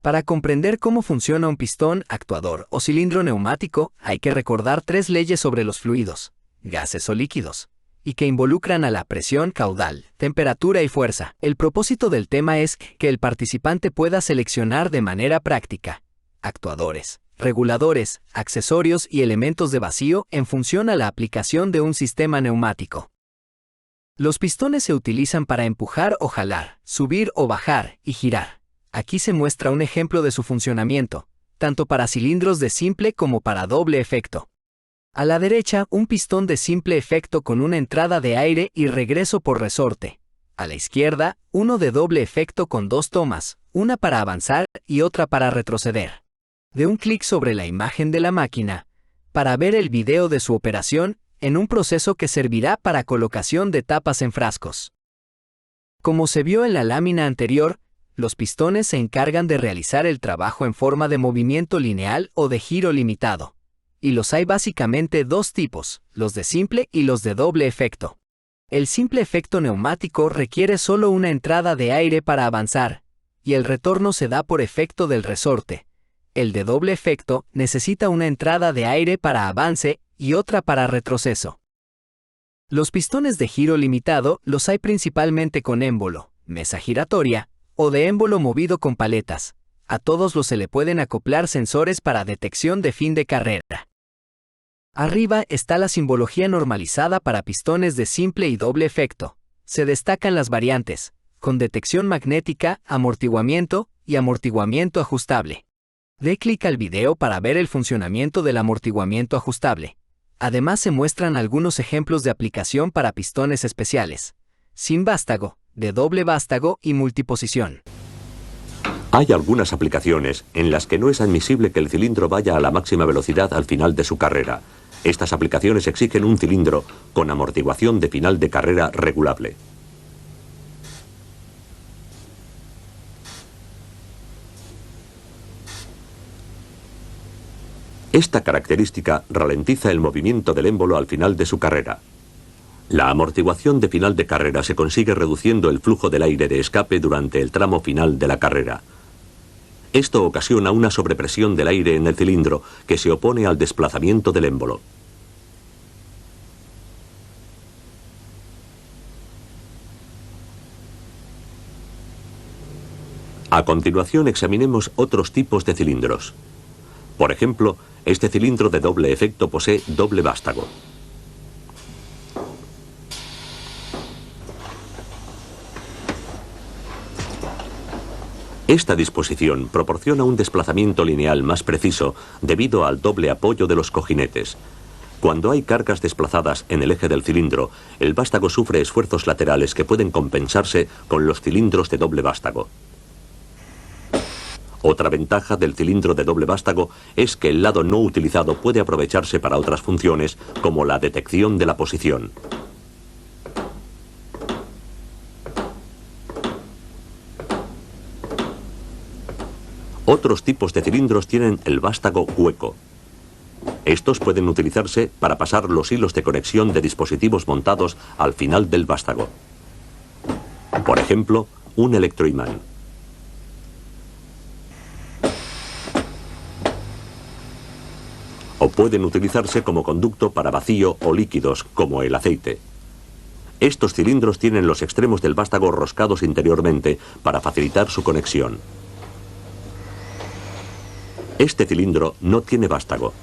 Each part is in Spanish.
Para comprender cómo funciona un pistón, actuador o cilindro neumático, hay que recordar 3 leyes sobre los fluidos, gases o líquidos, y que involucran a la presión, caudal, temperatura y fuerza. El propósito del tema es que el participante pueda seleccionar de manera práctica actuadores, reguladores, accesorios y elementos de vacío en función a la aplicación de un sistema neumático. Los pistones se utilizan para empujar o jalar, subir o bajar y girar. Aquí se muestra un ejemplo de su funcionamiento, tanto para cilindros de simple como para doble efecto. A la derecha, un pistón de simple efecto con una entrada de aire y regreso por resorte. A la izquierda, uno de doble efecto con 2 tomas, una para avanzar y otra para retroceder. De un clic sobre la imagen de la máquina, para ver el video de su operación en un proceso que servirá para colocación de tapas en frascos. Como se vio en la lámina anterior, los pistones se encargan de realizar el trabajo en forma de movimiento lineal o de giro limitado. Y los hay básicamente 2 tipos, los de simple y los de doble efecto. El simple efecto neumático requiere solo una entrada de aire para avanzar, y el retorno se da por efecto del resorte. El de doble efecto necesita una entrada de aire para avance y otra para retroceso. Los pistones de giro limitado los hay principalmente con émbolo, mesa giratoria, o de émbolo movido con paletas. A todos los se le pueden acoplar sensores para detección de fin de carrera. Arriba está la simbología normalizada para pistones de simple y doble efecto. Se destacan las variantes, con detección magnética, amortiguamiento y amortiguamiento ajustable. Dé clic al video para ver el funcionamiento del amortiguamiento ajustable. Además se muestran algunos ejemplos de aplicación para pistones especiales, sin vástago, de doble vástago y multiposición. Hay algunas aplicaciones en las que no es admisible que el cilindro vaya a la máxima velocidad al final de su carrera. Estas aplicaciones exigen un cilindro con amortiguación de final de carrera regulable. Esta característica ralentiza el movimiento del émbolo al final de su carrera. La amortiguación de final de carrera se consigue reduciendo el flujo del aire de escape durante el tramo final de la carrera. Esto ocasiona una sobrepresión del aire en el cilindro que se opone al desplazamiento del émbolo. A continuación examinemos otros tipos de cilindros. Por ejemplo, este cilindro de doble efecto posee doble vástago. Esta disposición proporciona un desplazamiento lineal más preciso debido al doble apoyo de los cojinetes. Cuando hay cargas desplazadas en el eje del cilindro, el vástago sufre esfuerzos laterales que pueden compensarse con los cilindros de doble vástago. Otra ventaja del cilindro de doble vástago es que el lado no utilizado puede aprovecharse para otras funciones, como la detección de la posición. Otros tipos de cilindros tienen el vástago hueco. Estos pueden utilizarse para pasar los hilos de conexión de dispositivos montados al final del vástago. Por ejemplo, un electroimán. O pueden utilizarse como conducto para vacío o líquidos, como el aceite. Estos cilindros tienen los extremos del vástago roscados interiormente para facilitar su conexión. Este cilindro no tiene vástago.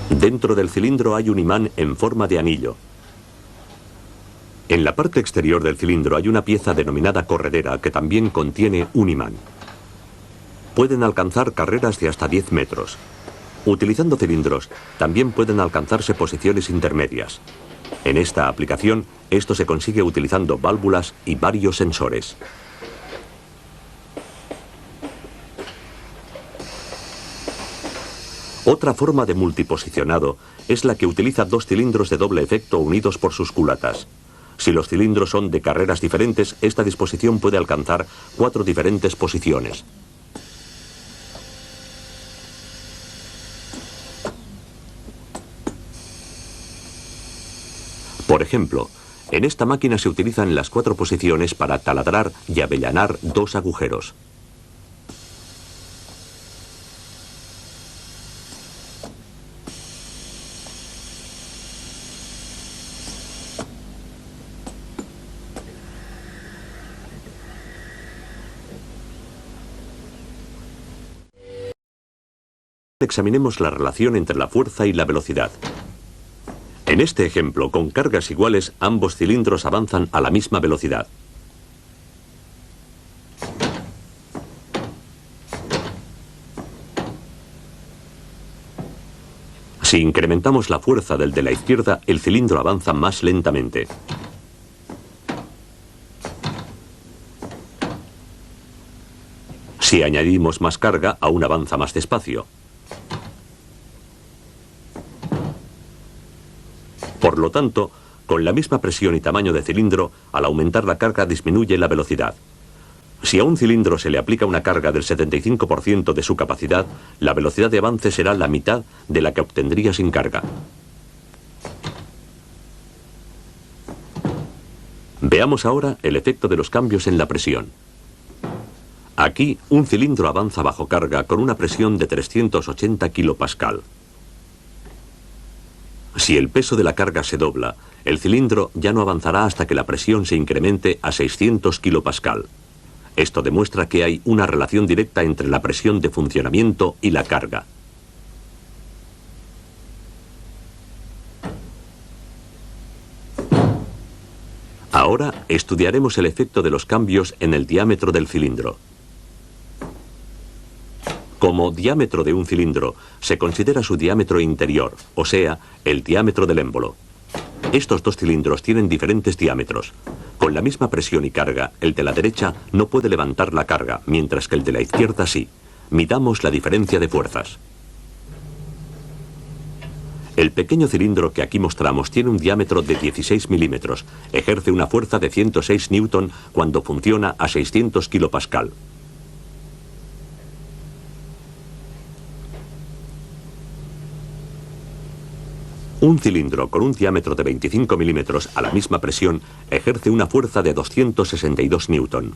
Dentro del cilindro hay un imán en forma de anillo. En la parte exterior del cilindro hay una pieza denominada corredera que también contiene un imán. Pueden alcanzar carreras de hasta 10 metros. Utilizando cilindros, también pueden alcanzarse posiciones intermedias. En esta aplicación, esto se consigue utilizando válvulas y varios sensores. Otra forma de multiposicionado es la que utiliza 2 cilindros de doble efecto unidos por sus culatas. Si los cilindros son de carreras diferentes, esta disposición puede alcanzar 4 diferentes posiciones. Por ejemplo, en esta máquina se utilizan las 4 posiciones para taladrar y avellanar 2 agujeros. Examinemos la relación entre la fuerza y la velocidad. En este ejemplo, con cargas iguales, ambos cilindros avanzan a la misma velocidad. Si incrementamos la fuerza del de la izquierda, el cilindro avanza más lentamente. Si añadimos más carga, aún avanza más despacio. Por lo tanto, con la misma presión y tamaño de cilindro, al aumentar la carga disminuye la velocidad. Si a un cilindro se le aplica una carga del 75% de su capacidad, la velocidad de avance será la mitad de la que obtendría sin carga. Veamos ahora el efecto de los cambios en la presión. Aquí, un cilindro avanza bajo carga con una presión de 380 kPa. Si el peso de la carga se dobla, el cilindro ya no avanzará hasta que la presión se incremente a 600 kPa. Esto demuestra que hay una relación directa entre la presión de funcionamiento y la carga. Ahora estudiaremos el efecto de los cambios en el diámetro del cilindro. Como diámetro de un cilindro, se considera su diámetro interior, o sea, el diámetro del émbolo. Estos 2 cilindros tienen diferentes diámetros. Con la misma presión y carga, el de la derecha no puede levantar la carga, mientras que el de la izquierda sí. Midamos la diferencia de fuerzas. El pequeño cilindro que aquí mostramos tiene un diámetro de 16 milímetros. Ejerce una fuerza de 106 newton cuando funciona a 600 kPa. Un cilindro con un diámetro de 25 milímetros a la misma presión ejerce una fuerza de 262 newton.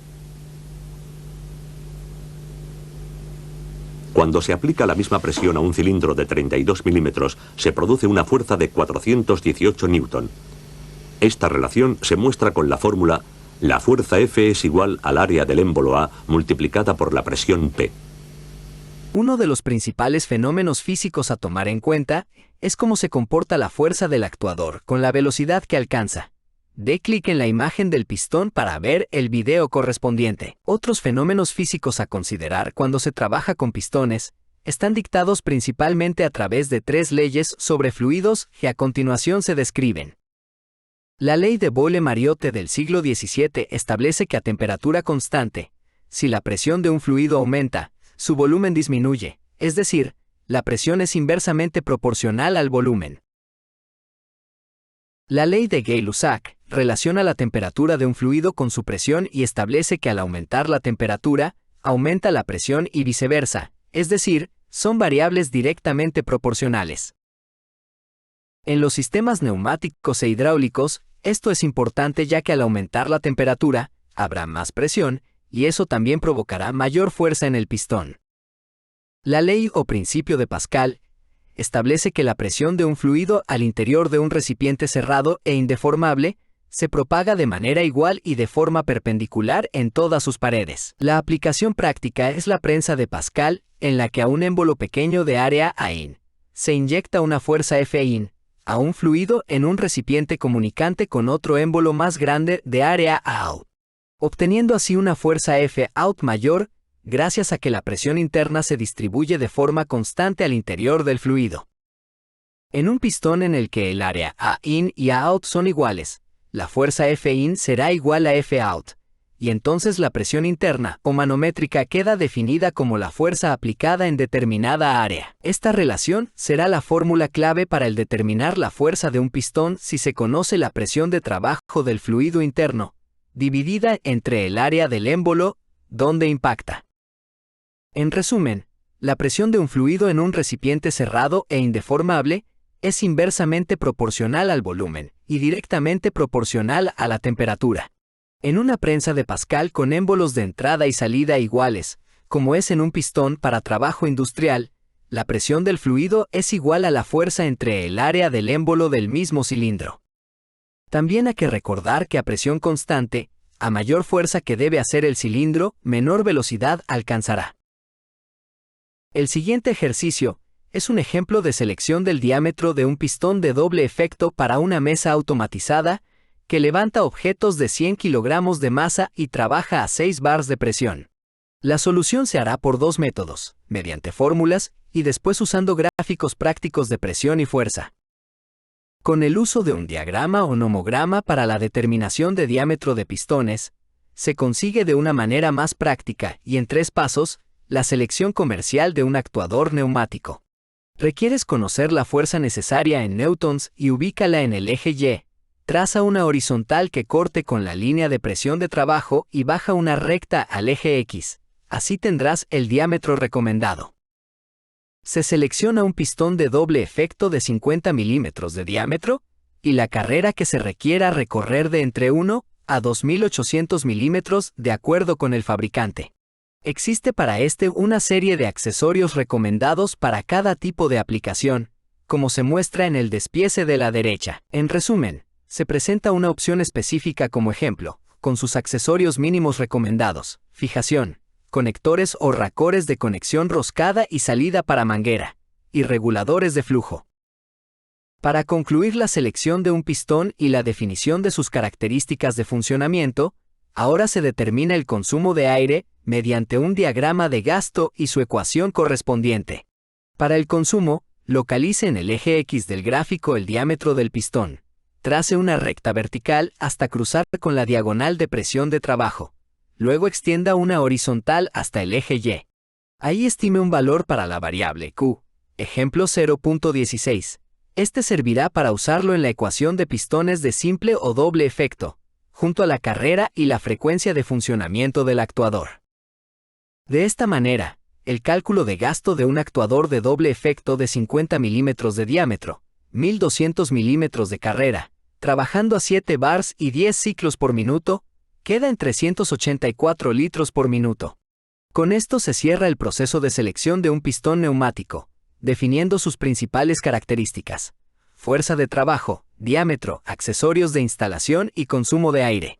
Cuando se aplica la misma presión a un cilindro de 32 milímetros, se produce una fuerza de 418 newton. Esta relación se muestra con la fórmula: la fuerza F es igual al área del émbolo A multiplicada por la presión P. Uno de los principales fenómenos físicos a tomar en cuenta es cómo se comporta la fuerza del actuador con la velocidad que alcanza. Dé clic en la imagen del pistón para ver el video correspondiente. Otros fenómenos físicos a considerar cuando se trabaja con pistones están dictados principalmente a través de 3 leyes sobre fluidos que a continuación se describen. La ley de Boole-Mariotte del siglo XVII establece que a temperatura constante, si la presión de un fluido aumenta, su volumen disminuye, es decir, la presión es inversamente proporcional al volumen. La ley de Gay-Lussac relaciona la temperatura de un fluido con su presión y establece que al aumentar la temperatura, aumenta la presión y viceversa, es decir, son variables directamente proporcionales. En los sistemas neumáticos e hidráulicos, esto es importante ya que al aumentar la temperatura, habrá más presión, y eso también provocará mayor fuerza en el pistón. La ley o principio de Pascal establece que la presión de un fluido al interior de un recipiente cerrado e indeformable se propaga de manera igual y de forma perpendicular en todas sus paredes. La aplicación práctica es la prensa de Pascal, en la que a un émbolo pequeño de área A-in se inyecta una fuerza F-in a un fluido en un recipiente comunicante con otro émbolo más grande de área A-out, obteniendo así una fuerza F-out mayor, gracias a que la presión interna se distribuye de forma constante al interior del fluido. En un pistón en el que el área A-in y A-out son iguales, la fuerza F-in será igual a F-out, y entonces la presión interna o manométrica queda definida como la fuerza aplicada en determinada área. Esta relación será la fórmula clave para el determinar la fuerza de un pistón si se conoce la presión de trabajo del fluido interno, dividida entre el área del émbolo donde impacta. En resumen, la presión de un fluido en un recipiente cerrado e indeformable es inversamente proporcional al volumen, y directamente proporcional a la temperatura. En una prensa de Pascal con émbolos de entrada y salida iguales, como es en un pistón para trabajo industrial, la presión del fluido es igual a la fuerza entre el área del émbolo del mismo cilindro. También hay que recordar que a presión constante, a mayor fuerza que debe hacer el cilindro, menor velocidad alcanzará. El siguiente ejercicio es un ejemplo de selección del diámetro de un pistón de doble efecto para una mesa automatizada que levanta objetos de 100 kilogramos de masa y trabaja a 6 bars de presión. La solución se hará por dos métodos, mediante fórmulas y después usando gráficos prácticos de presión y fuerza. Con el uso de un diagrama o nomograma para la determinación de diámetro de pistones, se consigue de una manera más práctica y en 3 pasos la selección comercial de un actuador neumático. Requieres conocer la fuerza necesaria en newtons y ubícala en el eje Y. Traza una horizontal que corte con la línea de presión de trabajo y baja una recta al eje X. Así tendrás el diámetro recomendado. Se selecciona un pistón de doble efecto de 50 milímetros de diámetro y la carrera que se requiera recorrer de entre 1 a 2800 milímetros de acuerdo con el fabricante. Existe para este una serie de accesorios recomendados para cada tipo de aplicación, como se muestra en el despiece de la derecha. En resumen, se presenta una opción específica como ejemplo, con sus accesorios mínimos recomendados: fijación, conectores o racores de conexión roscada y salida para manguera, y reguladores de flujo. Para concluir la selección de un pistón y la definición de sus características de funcionamiento, ahora se determina el consumo de aire mediante un diagrama de gasto y su ecuación correspondiente. Para el consumo, localice en el eje X del gráfico el diámetro del pistón. Trace una recta vertical hasta cruzar con la diagonal de presión de trabajo. Luego extienda una horizontal hasta el eje Y. Ahí estime un valor para la variable Q, ejemplo 0.16. Este servirá para usarlo en la ecuación de pistones de simple o doble efecto, junto a la carrera y la frecuencia de funcionamiento del actuador. De esta manera, el cálculo de gasto de un actuador de doble efecto de 50 milímetros de diámetro, 1200 milímetros de carrera, trabajando a 7 bars y 10 ciclos por minuto, queda en 384 litros por minuto. Con esto se cierra el proceso de selección de un pistón neumático, definiendo sus principales características: fuerza de trabajo, diámetro, accesorios de instalación y consumo de aire.